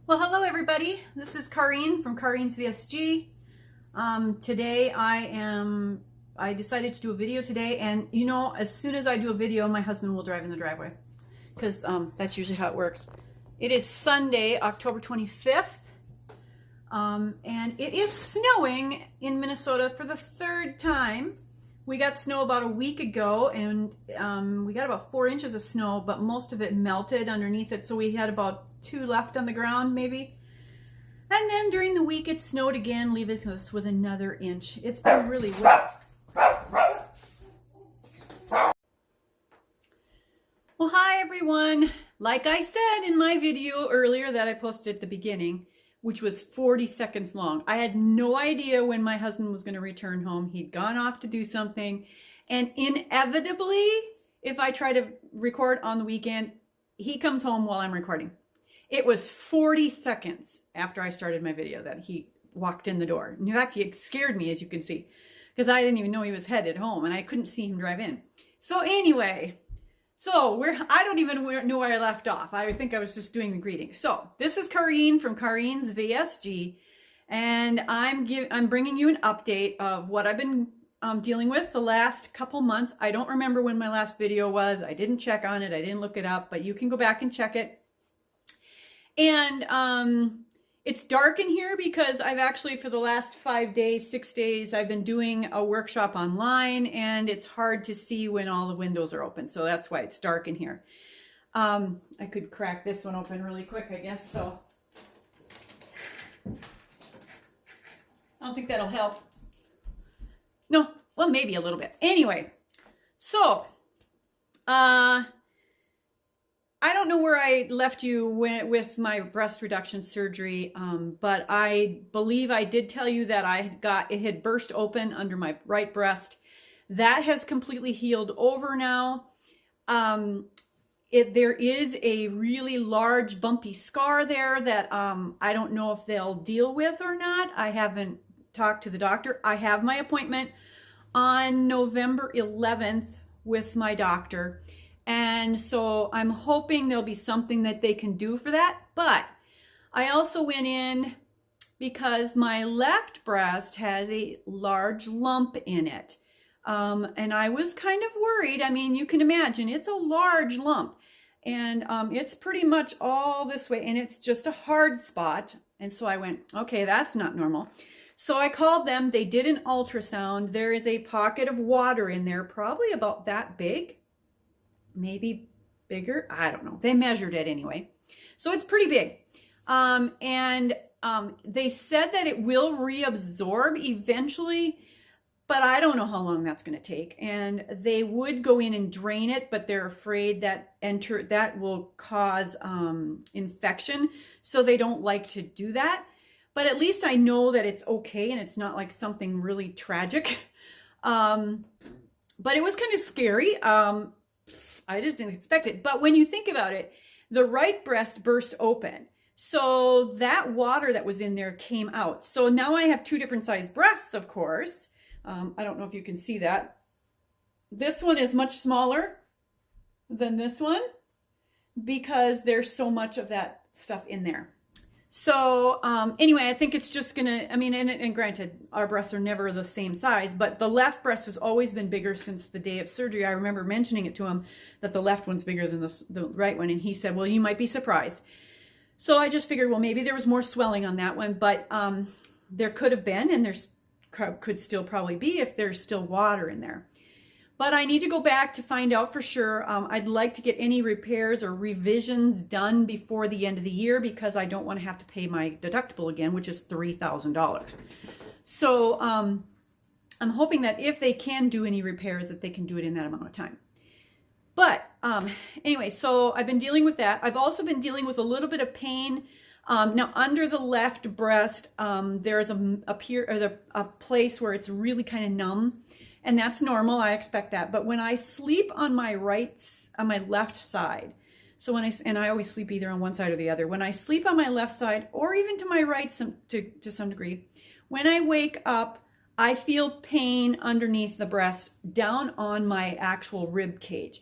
Well, hello everybody. This is Karine from Karine's VSG. Today I decided to do a video today, and you know, as soon as I do a video, my husband will drive in the driveway because that's usually how it works. It is Sunday, October 25th, and it is snowing in Minnesota for the third time. We got snow about a week ago, and we got about 4 inches of snow, but most of it melted underneath it, so we had about 2 left on the ground maybe. And then during the week it snowed again, leaving us with another inch. It's been really wet. Well, hi everyone. Like I said in my video earlier that I posted at the beginning, which was 40 seconds long, I had no idea when my husband was going to return home. He'd gone off to do something, and inevitably, if I try to record on the weekend, he comes home while I'm recording. It was 40 seconds after I started my video that he walked in the door. In fact, he scared me, as you can see, because I didn't even know he was headed home, and I couldn't see him drive in. So anyway, I don't even know where I left off. I think I was just doing the greeting. So this is Karine from Karine's VSG, and I'm bringing you an update of what I've been dealing with the last couple months. I don't remember when my last video was. I didn't check on it. I didn't look it up, but you can go back and check it. And it's dark in here because I've actually, for the last 5 days, 6 days, I've been doing a workshop online, and it's hard to see when all the windows are open. So that's why it's dark in here. I could crack this one open really quick, I guess. So I don't think that'll help. No, well, maybe a little bit. Anyway, so, I don't know where I left you with my breast reduction surgery, but I believe I did tell you that it had burst open under my right breast. That has completely healed over now. There is a really large bumpy scar there that I don't know if they'll deal with or not. I haven't talked to the doctor. I have my appointment on November 11th with my doctor. And so I'm hoping there'll be something that they can do for that. But I also went in because my left breast has a large lump in it. And I was kind of worried. I mean, you can imagine it's a large lump, and it's pretty much all this way, and it's just a hard spot. And so I went, okay, that's not normal. So I called them. They did an ultrasound. There is a pocket of water in there, probably about that big. Maybe bigger, I don't know. They measured it anyway. So it's pretty big. They said that it will reabsorb eventually, but I don't know how long that's going to take. And they would go in and drain it, but they're afraid that will cause infection. So they don't like to do that. But at least I know that it's okay and it's not like something really tragic. But it was kind of scary. I just didn't expect it. But when you think about it, the right breast burst open. So that water that was in there came out. So now I have 2 different sized breasts, of course. I don't know if you can see that. This one is much smaller than this one because there's so much of that stuff in there. So anyway, I think it's just gonna, I mean, and granted, our breasts are never the same size, but the left breast has always been bigger since the day of surgery. I remember mentioning it to him that the left one's bigger than the right one, and he said, well, you might be surprised. So I just figured, well, maybe there was more swelling on that one, but there could have been, and there's could still probably be if there's still water in there. But I need to go back to find out for sure. I'd like to get any repairs or revisions done before the end of the year because I don't want to have to pay my deductible again, which is $3,000. So I'm hoping that if they can do any repairs, that they can do it in that amount of time. But anyway, so I've been dealing with that. I've also been dealing with a little bit of pain. Now, under the left breast, there's a place where it's really kind of numb. And that's normal. I expect that. But when I sleep on my left side, so and I always sleep either on one side or the other. When I sleep on my left side, or even to my right to some degree, when I wake up, I feel pain underneath the breast down on my actual rib cage.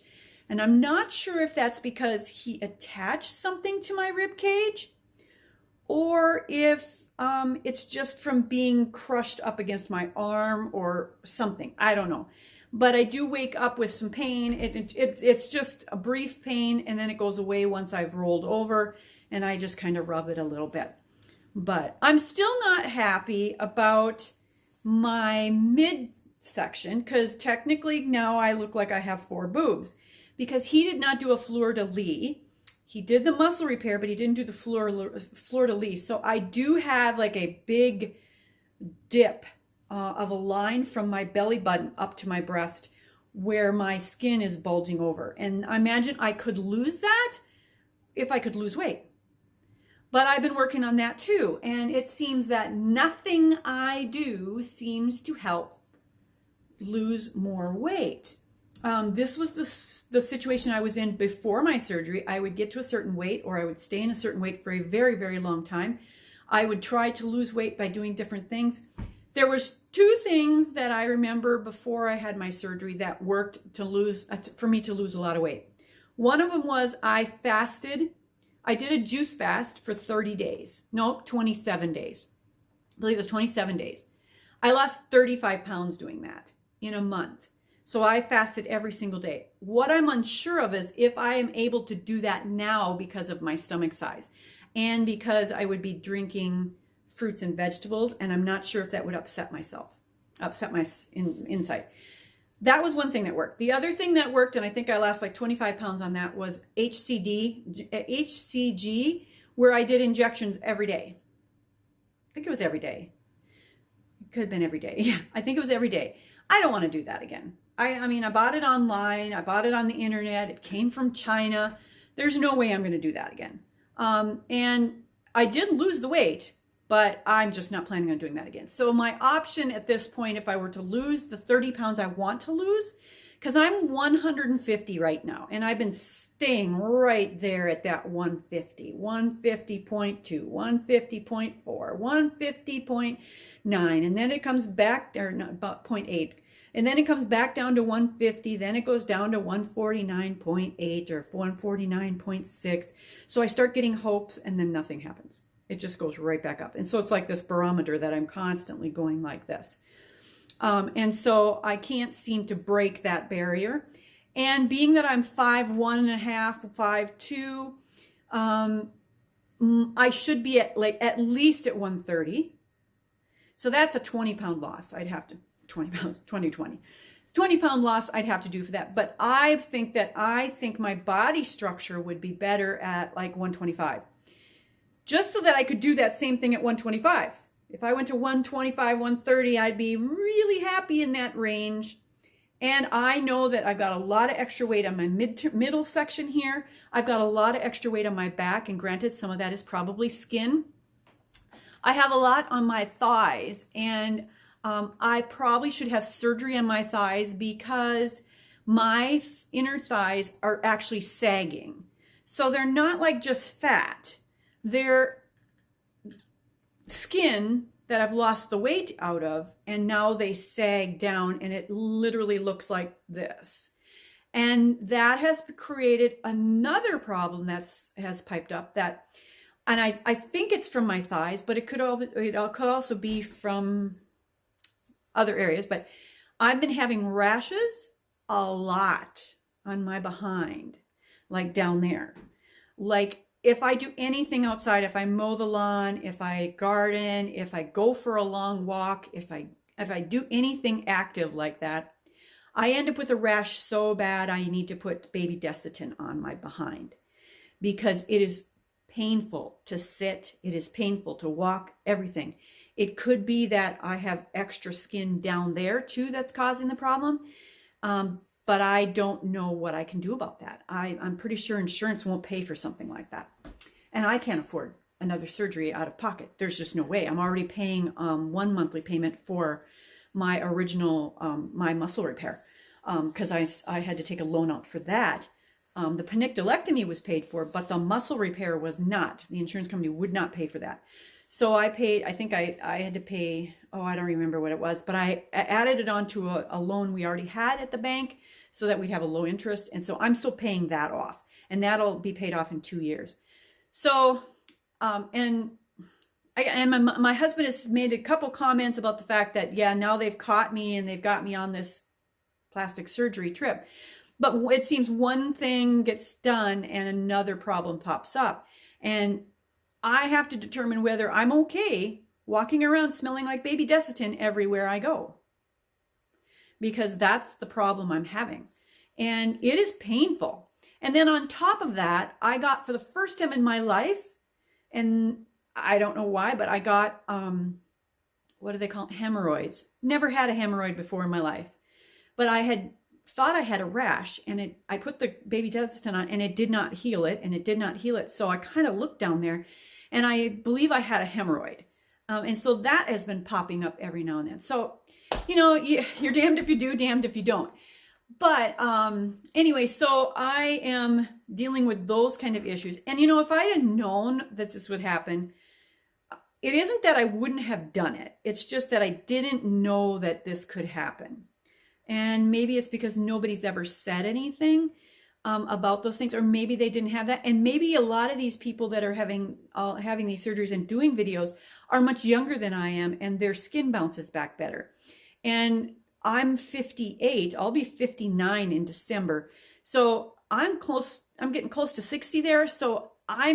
And I'm not sure if that's because he attached something to my rib cage or if it's just from being crushed up against my arm or something. I don't know. But I do wake up with some pain. It's just a brief pain, and then it goes away once I've rolled over, and I just kind of rub it a little bit. But I'm still not happy about my midsection, because technically now I look like I have 4 boobs, because he did not do a fleur-de-lis. He did the muscle repair, but he didn't do the fleur-de-lis. So I do have like a big dip of a line from my belly button up to my breast where my skin is bulging over. And I imagine I could lose that if I could lose weight. But I've been working on that too. And it seems that nothing I do seems to help lose more weight. This was the situation I was in before my surgery. I would get to a certain weight, or I would stay in a certain weight for a very, very long time. I would try to lose weight by doing different things. There was 2 things that I remember before I had my surgery that worked to lose, for me to lose a lot of weight. One of them was I fasted. I did a juice fast for 30 days. No, 27 days. I believe it was 27 days. I lost 35 pounds doing that in a month. So I fasted every single day. What I'm unsure of is if I am able to do that now because of my stomach size and because I would be drinking fruits and vegetables, and I'm not sure if that would upset my inside. That was one thing that worked. The other thing that worked, and I think I lost like 25 pounds on that, was HCG, where I did injections every day. I think it was every day. It could have been every day. Yeah, I think it was every day. I don't want to do that again. I mean, I bought it online. I bought it on the internet. It came from China. There's no way I'm going to do that again. And I did lose the weight, but I'm just not planning on doing that again. So my option at this point, if I were to lose the 30 pounds I want to lose, because I'm 150 right now, and I've been staying right there at that 150, 150.2, 150.4, 150.9, and then it comes back, or not, about 0.8, and then it comes back down to 150, then it goes down to 149.8 or 149.6. So I start getting hopes, and then nothing happens. It just goes right back up. And so it's like this barometer that I'm constantly going like this. And so I can't seem to break that barrier. And being that I'm 5'1.5", 5'2", I should be at least at 130. So that's a 20-pound loss. I'd have to, 20 pounds, 20. It's 20-pound loss I'd have to do for that. But I think my body structure would be better at like 125. Just so that I could do that same thing at 125. If I went to 125, 130, I'd be really happy in that range. And I know that I've got a lot of extra weight on my middle section here. I've got a lot of extra weight on my back, and granted, some of that is probably skin. I have a lot on my thighs, and I probably should have surgery on my thighs because my inner thighs are actually sagging. So they're not like just fat. They're skin that I've lost the weight out of, and now they sag down, and it literally looks like this. And that has created another problem that has piped up, and I think it's from my thighs, but it could also be from other areas. But I've been having rashes a lot on my behind, like down there. Like if I do anything outside, if I mow the lawn, if I garden, if I go for a long walk, if I do anything active like that, I end up with a rash so bad I need to put baby Desitin on my behind, because it is painful to sit, it is painful to walk, everything. It could be that I have extra skin down there too that's causing the problem, but I don't know what I can do about that. I'm pretty sure insurance won't pay for something like that. And I can't afford another surgery out of pocket. There's just no way. I'm already paying 1 monthly payment for my original, my muscle repair, because I had to take a loan out for that. The penicillectomy was paid for, but the muscle repair was not. The insurance company would not pay for that. So I paid, I think I had to pay, I don't remember what it was, but I added it onto a loan we already had at the bank so that we'd have a low interest. And so I'm still paying that off, and that'll be paid off in 2 years. So, and and my husband has made a couple comments about the fact that, yeah, now they've caught me and they've got me on this plastic surgery trip. But it seems one thing gets done and another problem pops up. And I have to determine whether I'm okay walking around smelling like baby Desitin everywhere I go, because that's the problem I'm having. And it is painful. And then on top of that, I got, for the first time in my life, and I don't know why, but I got, what do they call it? Hemorrhoids. Never had a hemorrhoid before in my life. But I had thought I had a rash, and I put the baby Desitin on, and it did not heal it, and it did not heal it. So I kind of looked down there, and I believe I had a hemorrhoid. And so that has been popping up every now and then. So, you know, you're damned if you do, damned if you don't. But anyway, so I am dealing with those kind of issues. And, you know, if I had known that this would happen, it isn't that I wouldn't have done it. It's just that I didn't know that this could happen. And maybe it's because nobody's ever said anything about those things, or maybe they didn't have that. And maybe a lot of these people that are having these surgeries and doing videos are much younger than I am, and their skin bounces back better. And I'm 58. I'll be 59 in December. So I'm getting close to 60 there. So I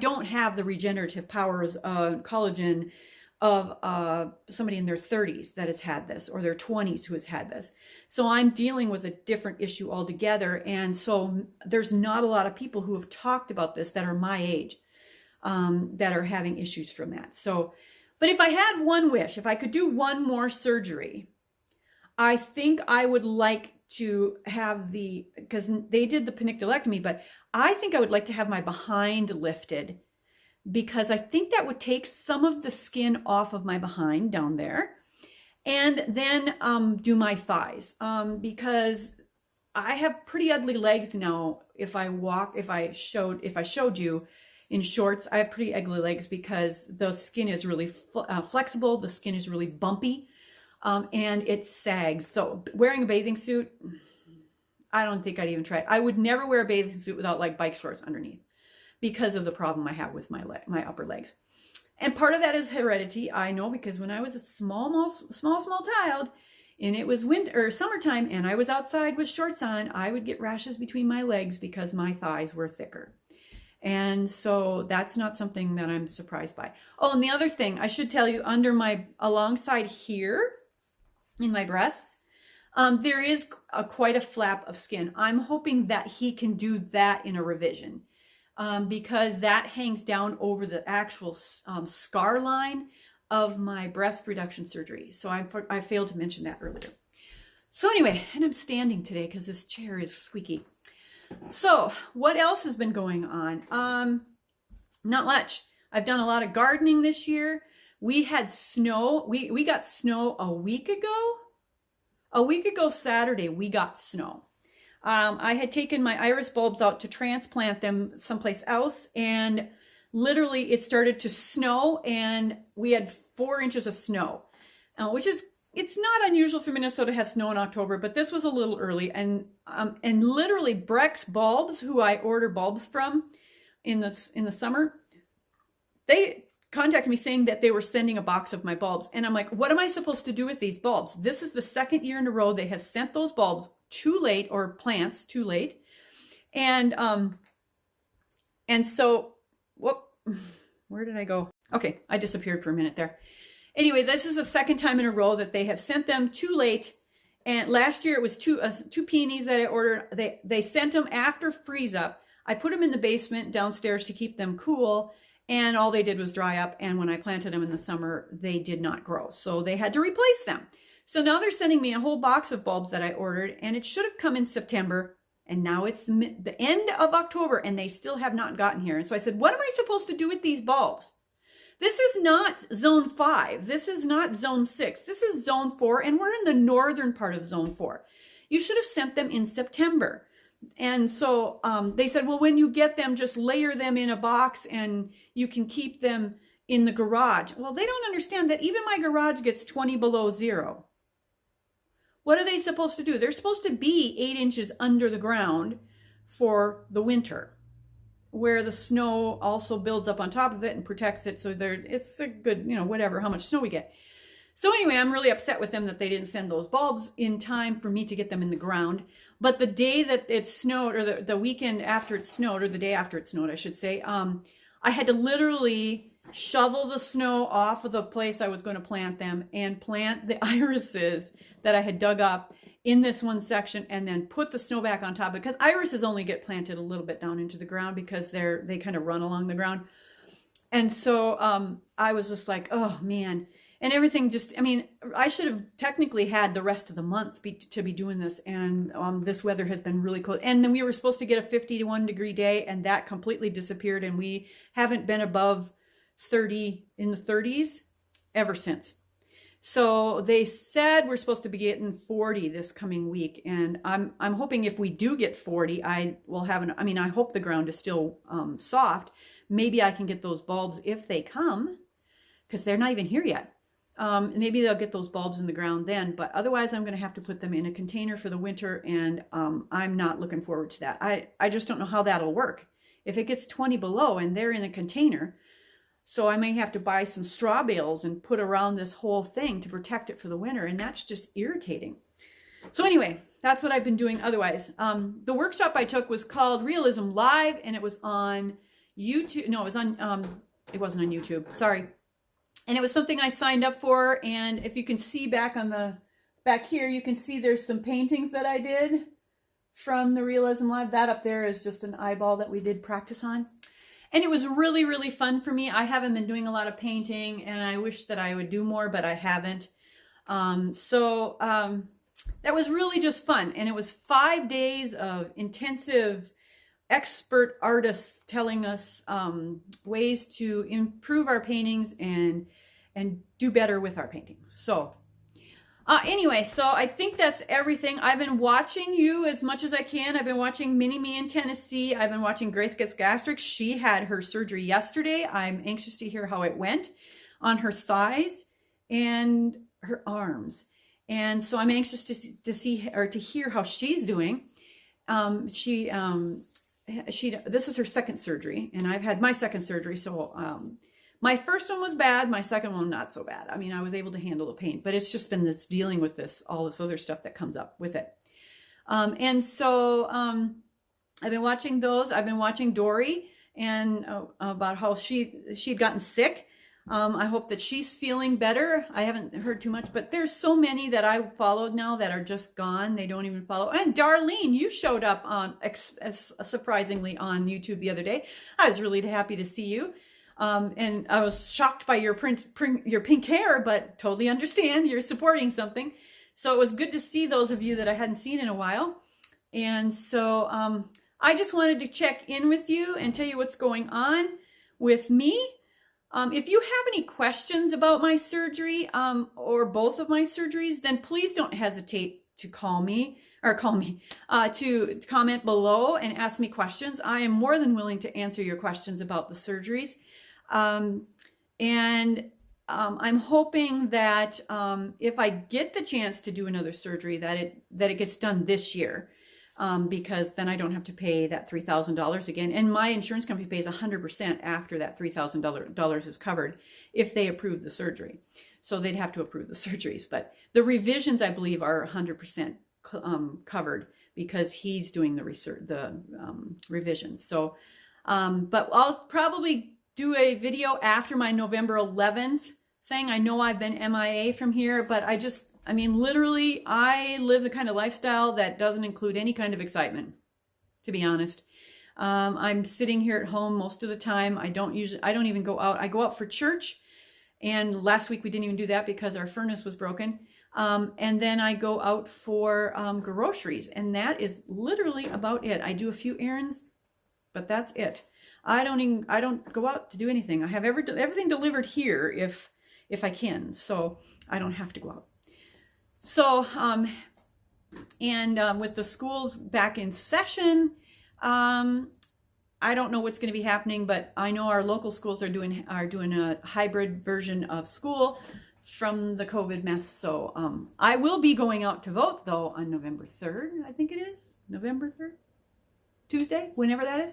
don't have the regenerative powers of collagen of somebody in their 30s that has had this, or their 20s who has had this. So I'm dealing with a different issue altogether. And so there's not a lot of people who have talked about this that are my age, that are having issues from that. So, but if I had one wish, if I could do one more surgery, I think I would like to have because they did the penicillectomy, but I think I would like to have my behind lifted, because I think that would take some of the skin off of my behind down there, and then do my thighs, because I have pretty ugly legs now. If I showed you in shorts, I have pretty ugly legs because the skin is really flexible. The skin is really bumpy. And it sags. So wearing a bathing suit, I don't think I'd even try it. I would never wear a bathing suit without like bike shorts underneath, because of the problem I have with my upper legs. And part of that is heredity. I know, because when I was a small child, and it was winter or summertime, and I was outside with shorts on, I would get rashes between my legs because my thighs were thicker. And so that's not something that I'm surprised by. Oh, and the other thing I should tell you, alongside here, in my breasts, there is quite a flap of skin. I'm hoping that he can do that in a revision, because that hangs down over the actual scar line of my breast reduction surgery. So I failed to mention that earlier. So anyway, and I'm standing today because this chair is squeaky. So what else has been going on? Not much. I've done a lot of gardening this year. We had snow. We got snow a week ago. A week ago Saturday, we got snow. I had taken my iris bulbs out to transplant them someplace else, and literally it started to snow, and we had 4 inches of snow, which is, it's not unusual for Minnesota to have snow in October, but this was a little early. And literally Breck's Bulbs, who I order bulbs from in the summer, they contacted me saying that they were sending a box of my bulbs. And I'm like, what am I supposed to do with these bulbs? This is the second year in a row they have sent those bulbs too late, or plants too late. And so, where did I go? Okay, I disappeared for a minute there. Anyway, this is the second time in a row that they have sent them too late. And last year it was two peonies that I ordered. They sent them after freeze up. I put them in the basement downstairs to keep them cool, and all they did was dry up. And when I planted them in the summer, they did not grow. So they had to replace them. So now they're sending me a whole box of bulbs that I ordered, and it should have come in September. And now it's the end of October, and they still have not gotten here. And so I said, what am I supposed to do with these bulbs? This is not zone 5. This is not zone 6. This is zone 4, and we're in the northern part of zone 4. You should have sent them in September. And so they said, well, when you get them, just layer them in a box and you can keep them in the garage. Well, they don't understand that even my garage gets 20 below zero. What are they supposed to do? They're supposed to be 8 inches under the ground for the winter. where the snow also builds up on top of it and protects it. So it's a good, whatever, how much snow we get. So anyway, I'm really upset with them that they didn't send those bulbs in time for me to get them in the ground. But the day that it snowed, or the weekend after it snowed, or the day after it snowed, I should say, I had to literally shovel the snow off of the place I was going to plant them and plant the irises that I had dug up in this one section, and then put the snow back on top of it, because irises only get planted a little bit down into the ground because they kind of run along the ground. And so I was just like, oh man. And everything just, I should have technically had the rest of the month to be doing this. And this weather has been really cold. And then we were supposed to get a 51 degree day, and that completely disappeared. And we haven't been above 30 in the 30s ever since. So they said we're supposed to be getting 40 this coming week. And I'm hoping if we do get 40, I will have I hope the ground is still soft. Maybe I can get those bulbs if they come, because they're not even here yet. Maybe they'll get those bulbs in the ground then, but otherwise I'm going to have to put them in a container for the winter, and I'm not looking forward to that. I just don't know how that'll work. If it gets 20 below and they're in a container, so I may have to buy some straw bales and put around this whole thing to protect it for the winter, and that's just irritating. So anyway, that's what I've been doing otherwise. The workshop I took was called Realism Live, and it was on YouTube. No, it wasn't on YouTube. Sorry. And it was something I signed up for. And if you can see back here, you can see there's some paintings that I did from the Realism Live. That up there is just an eyeball that we did practice on. And it was really, really fun for me. I haven't been doing a lot of painting, and I wish that I would do more, but I haven't. So that was really just fun. And it was 5 days of intensive expert artists telling us ways to improve our paintings and do better with our paintings. So anyway, so I think that's everything. I've been watching you as much as I can. I've been watching Mini Me in Tennessee. I've been watching Grace Gets Gastric. She had her surgery yesterday. I'm anxious to hear how it went on her thighs and her arms. And so I'm anxious to see or to hear how she's doing. This is her second surgery, and I've had my second surgery. So my first one was bad. My second one, not so bad. I was able to handle the pain, but it's just been this dealing with all this other stuff that comes up with it. And so I've been watching those. I've been watching Dory and about how she'd gotten sick. I hope that she's feeling better. I haven't heard too much, but there's so many that I followed now that are just gone. They don't even follow. And Darlene, you showed up surprisingly on YouTube the other day. I was really happy to see you. And I was shocked by your pink hair, but totally understand you're supporting something. So it was good to see those of you that I hadn't seen in a while. And so I just wanted to check in with you and tell you what's going on with me. If you have any questions about my surgery or both of my surgeries, then please don't hesitate to to comment below and ask me questions. I am more than willing to answer your questions about the surgeries. I'm hoping that if I get the chance to do another surgery, that it gets done this year. Because then I don't have to pay that $3,000 again. And my insurance company pays 100% after that $3,000 is covered if they approve the surgery. So they'd have to approve the surgeries. But the revisions, I believe, are 100% covered because he's doing the revisions. So, but I'll probably do a video after my November 11th thing. I know I've been MIA from here, but literally, I live the kind of lifestyle that doesn't include any kind of excitement, to be honest. I'm sitting here at home most of the time. I don't even go out. I go out for church. And last week we didn't even do that because our furnace was broken. And then I go out for groceries. And that is literally about it. I do a few errands, but that's it. I don't go out to do anything. I have everything delivered here if I can. So I don't have to go out. So, with the schools back in session, I don't know what's going to be happening, but I know our local schools are doing a hybrid version of school from the COVID mess. So, I will be going out to vote though on November 3rd. I think it is November 3rd, Tuesday, whenever that is.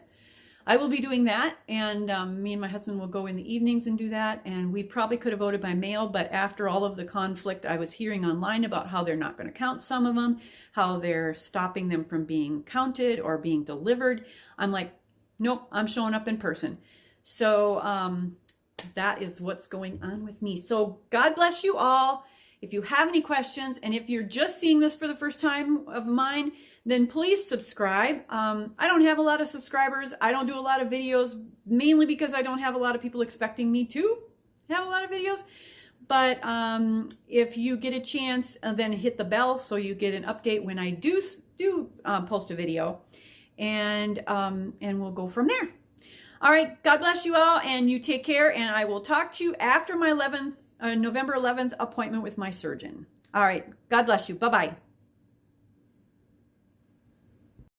I will be doing that, and me and my husband will go in the evenings and do that. And we probably could have voted by mail, but after all of the conflict I was hearing online about how they're not going to count some of them, how they're stopping them from being counted or being delivered, I'm like, nope, I'm showing up in person. So that is what's going on with me. So God bless you all. If you have any questions, and if you're just seeing this for the first time of mine, then please subscribe. I don't have a lot of subscribers. I don't do a lot of videos, mainly because I don't have a lot of people expecting me to have a lot of videos. But if you get a chance, then hit the bell so you get an update when I do post a video, and we'll go from there. All right, God bless you all, and you take care, and I will talk to you after my November 11th appointment with my surgeon. All right, God bless you. Bye-bye.